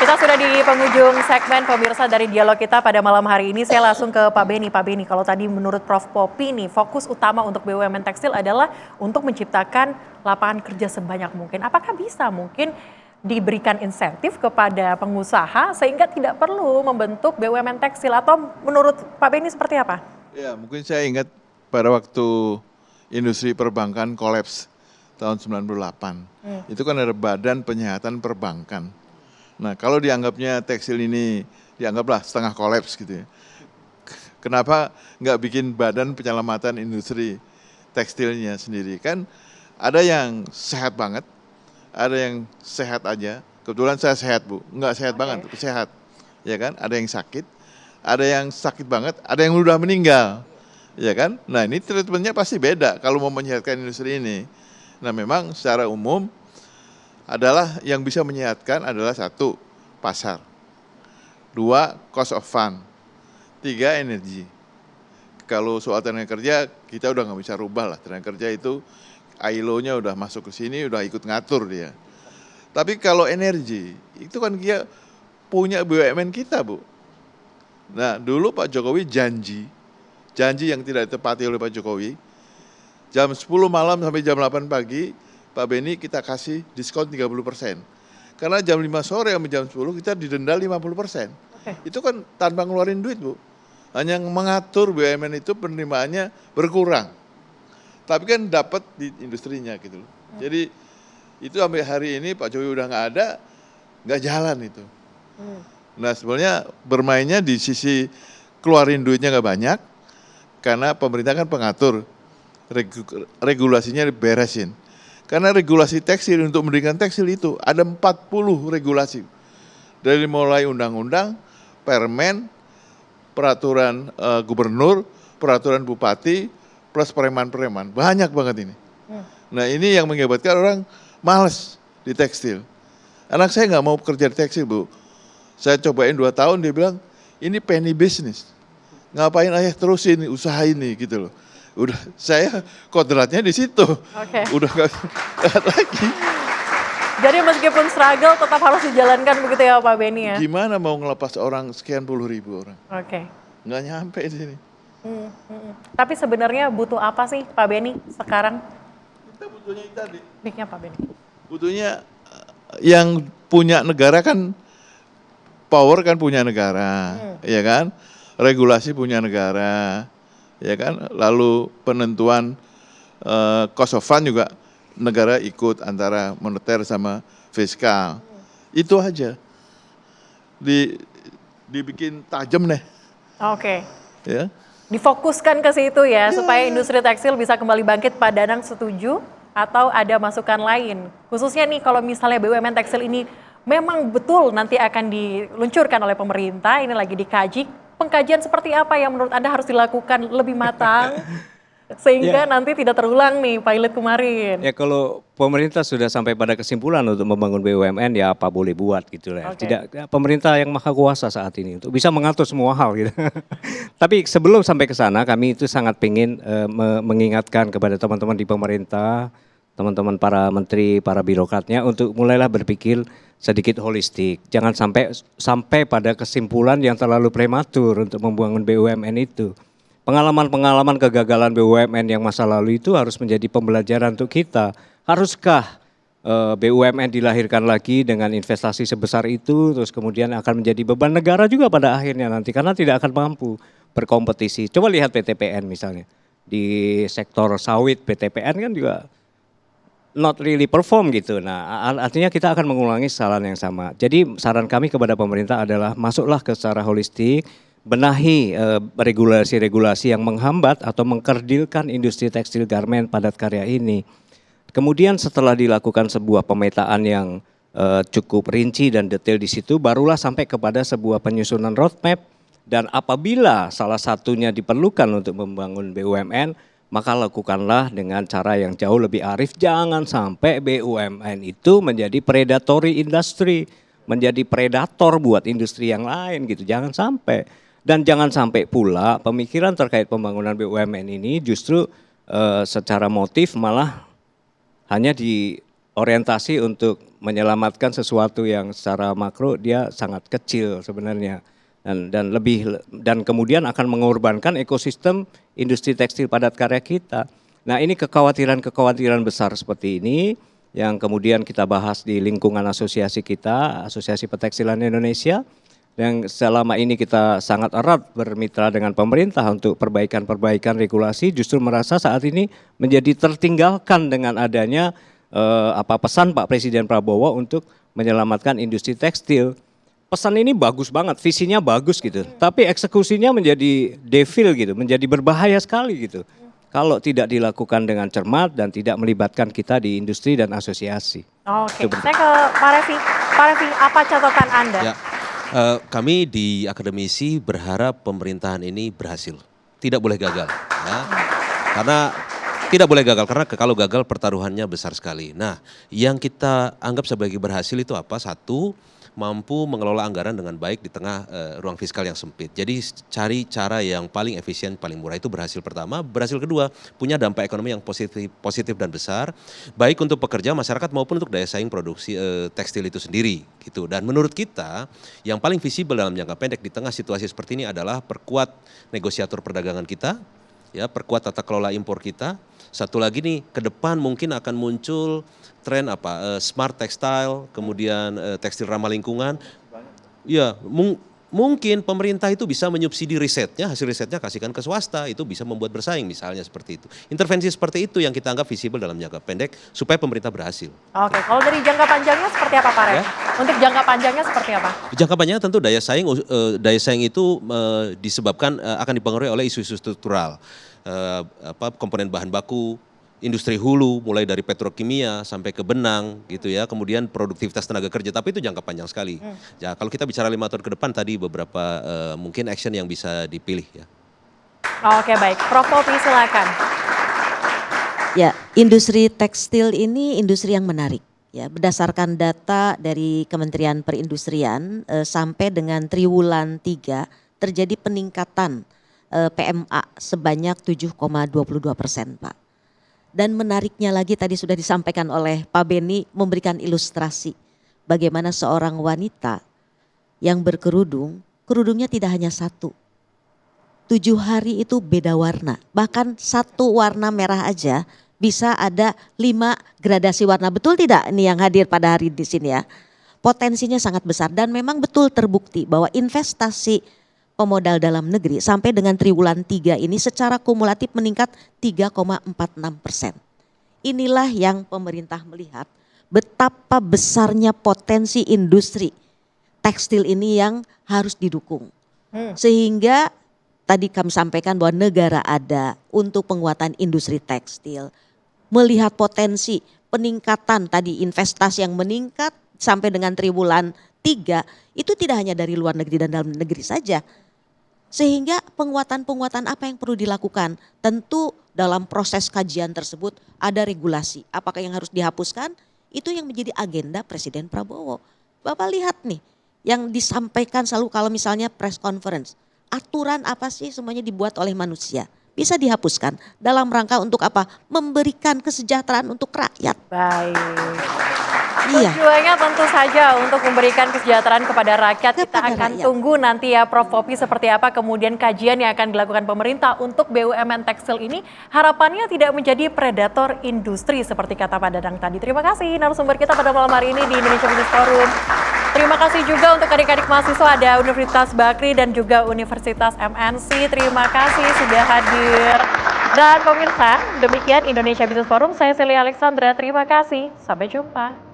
Kita sudah di penghujung segmen pemirsa dari dialog kita pada malam hari ini. Saya langsung ke Pak Beni. Pak Beni, kalau tadi menurut Prof. Popi nih, fokus utama untuk BUMN Tekstil adalah untuk menciptakan lapangan kerja sebanyak mungkin. Apakah bisa mungkin diberikan insentif kepada pengusaha sehingga tidak perlu membentuk BUMN Tekstil, atau menurut Pak Beni seperti apa? Ya, mungkin saya ingat pada waktu industri perbankan kolaps tahun 98. Itu kan ada Badan Penyihatan Perbankan. Nah, kalau dianggapnya tekstil ini dianggaplah setengah kolaps gitu ya. Kenapa nggak bikin badan penyelamatan industri tekstilnya sendiri? Kan ada yang sehat banget, ada yang sehat aja. Kebetulan saya sehat, Bu. Nggak sehat banget, tapi sehat. Ya kan? Ada yang sakit banget, ada yang udah meninggal. Ya kan? Nah, ini treatmentnya pasti beda kalau mau menyehatkan industri ini. Nah, memang secara umum adalah yang bisa menyehatkan adalah 1, pasar. 2, cost of fund. 3, energi. Kalau soal tenaga kerja, kita udah nggak bisa rubah lah. Tenaga kerja itu ILO-nya udah masuk ke sini, udah ikut ngatur dia. Tapi kalau energi, itu kan dia punya BUMN kita, Bu. Nah, dulu Pak Jokowi janji yang tidak ditepati oleh Pak Jokowi, jam 10 malam sampai jam 8 pagi, Pak Beni kita kasih diskon 30%. Karena jam 5 sore sampai jam 10 kita didenda 50%. Itu kan tanpa ngeluarin duit, Bu. Hanya mengatur BUMN itu penerimaannya berkurang. Tapi kan dapat di industrinya gitu loh. Jadi itu sampai hari ini Pak Jokowi udah nggak ada, nggak jalan itu. Nah, sebenarnya bermainnya di sisi keluarin duitnya nggak banyak, karena pemerintah kan pengatur, regulasinya diberesin. Karena regulasi tekstil, untuk mendirikan tekstil itu ada 40 regulasi. Dari mulai undang-undang, permen, peraturan gubernur, peraturan bupati, plus preman-preman. Banyak banget ini. Nah, ini yang mengakibatkan orang males di tekstil. Anak saya nggak mau kerja di tekstil, Bu. Saya cobain 2 tahun, dia bilang, ini penny business. Ngapain ayah terusin usaha ini gitu loh. Udah, saya kodratnya di situ. Udah nggak lagi. Jadi meskipun struggle tetap harus dijalankan begitu ya Pak Beni ya? Gimana mau ngelepas orang sekian puluh ribu orang? Nggak nyampe di sini. Tapi sebenarnya butuh apa sih Pak Beni sekarang? Kita butuhnya tadi. Mic-nya Pak Beni. Butuhnya yang punya negara kan, power kan punya negara, ya kan? Regulasi punya negara, ya kan? Lalu penentuan cost of fund juga negara ikut, antara moneter sama fiskal. Itu aja. Dibikin tajam nih. Ya. Difokuskan ke situ ya, supaya industri tekstil bisa kembali bangkit. Pak Danang setuju atau ada masukan lain? Khususnya nih kalau misalnya BUMN tekstil ini memang betul nanti akan diluncurkan oleh pemerintah, ini lagi dikaji. Pengkajian seperti apa yang menurut Anda harus dilakukan lebih matang sehingga nanti tidak terulang nih pilot kemarin? Ya, kalau pemerintah sudah sampai pada kesimpulan untuk membangun BUMN, ya apa boleh buat gitu lah. Tidak, pemerintah yang maha kuasa saat ini untuk bisa mengatur semua hal gitu. Tapi sebelum sampai ke sana, kami itu sangat ingin mengingatkan kepada teman-teman di pemerintah, teman-teman para menteri, para birokratnya, untuk mulailah berpikir sedikit holistik. Jangan sampai pada kesimpulan yang terlalu prematur untuk membangun BUMN itu. Pengalaman-pengalaman kegagalan BUMN yang masa lalu itu harus menjadi pembelajaran untuk kita. Haruskah BUMN dilahirkan lagi dengan investasi sebesar itu, terus kemudian akan menjadi beban negara juga pada akhirnya nanti, karena tidak akan mampu berkompetisi. Coba lihat PTPN misalnya. Di sektor sawit PTPN kan juga not really perform gitu. Nah, artinya kita akan mengulangi kesalahan yang sama. Jadi saran kami kepada pemerintah adalah masuklah ke secara holistik, benahi regulasi-regulasi yang menghambat atau mengkerdilkan industri tekstil garmen padat karya ini. Kemudian setelah dilakukan sebuah pemetaan yang cukup rinci dan detail di situ, barulah sampai kepada sebuah penyusunan roadmap. Dan apabila salah satunya diperlukan untuk membangun BUMN, maka lakukanlah dengan cara yang jauh lebih arif. Jangan sampai BUMN itu menjadi predatory industry, menjadi predator buat industri yang lain gitu. Jangan sampai. Dan jangan sampai pula pemikiran terkait pembangunan BUMN ini justru secara motif malah hanya orientasi untuk menyelamatkan sesuatu yang secara makro dia sangat kecil sebenarnya. Dan kemudian akan mengorbankan ekosistem industri tekstil padat karya kita. Nah, ini kekhawatiran besar seperti ini yang kemudian kita bahas di lingkungan asosiasi kita, Asosiasi Petekstilan Indonesia, yang selama ini kita sangat erat bermitra dengan pemerintah untuk perbaikan regulasi, justru merasa saat ini menjadi tertinggalkan dengan adanya pesan Pak Presiden Prabowo untuk menyelamatkan industri tekstil. Pesan ini bagus banget, visinya bagus gitu, tapi eksekusinya menjadi devil gitu, menjadi berbahaya sekali gitu. Kalau tidak dilakukan dengan cermat dan tidak melibatkan kita di industri dan asosiasi. Oke, saya ke Pak Revi. Pak Revi, apa catatan Anda? Ya, kami di akademisi berharap pemerintahan ini berhasil, tidak boleh gagal. Ya. Karena tidak boleh gagal, karena kalau gagal pertaruhannya besar sekali. Nah, yang kita anggap sebagai berhasil itu apa? Satu, mampu mengelola anggaran dengan baik di tengah ruang fiskal yang sempit. Jadi cari cara yang paling efisien, paling murah, itu berhasil pertama. Berhasil kedua, punya dampak ekonomi yang positif dan besar, baik untuk pekerja, masyarakat maupun untuk daya saing produksi tekstil itu sendiri. Gitu. Dan menurut kita, yang paling visibel dalam jangka pendek di tengah situasi seperti ini adalah perkuat negosiator perdagangan kita, ya, perkuat tata kelola impor kita. Satu lagi nih, ke depan mungkin akan muncul tren smart textile, kemudian tekstil ramah lingkungan. Ya, mungkin pemerintah itu bisa menyubsidi risetnya, hasil risetnya kasihkan ke swasta, itu bisa membuat bersaing misalnya seperti itu. Intervensi seperti itu yang kita anggap visibel dalam jangka pendek supaya pemerintah berhasil. Oke, kalau dari jangka panjangnya seperti apa Pak Rev? Ya. Untuk jangka panjangnya seperti apa? Jangka panjangnya tentu daya saing itu disebabkan akan dipengaruhi oleh isu-isu struktural. Komponen bahan baku, industri hulu mulai dari petrokimia sampai ke benang gitu ya, kemudian produktivitas tenaga kerja, tapi itu jangka panjang sekali. Ya, kalau kita bicara 5 tahun ke depan tadi beberapa mungkin action yang bisa dipilih ya. Oke, baik, Prof Popi silakan. Ya, industri tekstil ini industri yang menarik. Ya, berdasarkan data dari Kementerian Perindustrian sampai dengan triwulan 3 terjadi peningkatan PMA sebanyak 7,22%, Pak. Dan menariknya lagi tadi sudah disampaikan oleh Pak Beni memberikan ilustrasi bagaimana seorang wanita yang berkerudung, kerudungnya tidak hanya satu. 7 hari itu beda warna, bahkan satu warna merah aja bisa ada 5 gradasi warna. Betul tidak ini yang hadir pada hari di sini ya? Potensinya sangat besar dan memang betul terbukti bahwa investasi pemodal dalam negeri sampai dengan triwulan 3 ini secara kumulatif meningkat 3,46%. Inilah yang pemerintah melihat betapa besarnya potensi industri tekstil ini yang harus didukung. Sehingga tadi kami sampaikan bahwa negara ada untuk penguatan industri tekstil. Melihat potensi peningkatan tadi investasi yang meningkat sampai dengan triwulan 3 itu tidak hanya dari luar negeri dan dalam negeri saja. Sehingga penguatan-penguatan apa yang perlu dilakukan? Tentu dalam proses kajian tersebut ada regulasi. Apakah yang harus dihapuskan? Itu yang menjadi agenda Presiden Prabowo. Bapak lihat nih yang disampaikan selalu kalau misalnya press conference. Aturan apa sih semuanya dibuat oleh manusia? Bisa dihapuskan dalam rangka untuk apa? Memberikan kesejahteraan untuk rakyat. Baik. Iya. Tujuannya tentu saja untuk memberikan kesejahteraan kepada rakyat. Kita akan tunggu nanti ya Prof Popi seperti apa kemudian kajian yang akan dilakukan pemerintah untuk BUMN tekstil ini. Harapannya tidak menjadi predator industri seperti kata Pak Dadang tadi. Terima kasih narasumber kita pada malam hari ini di Indonesia Business Forum. Terima kasih juga untuk adik-adik mahasiswa ada Universitas Bakri dan juga Universitas MNC. Terima kasih sudah hadir. Dan pemirsa, demikian Indonesia Business Forum. Saya Celia Alexandra. Terima kasih. Sampai jumpa.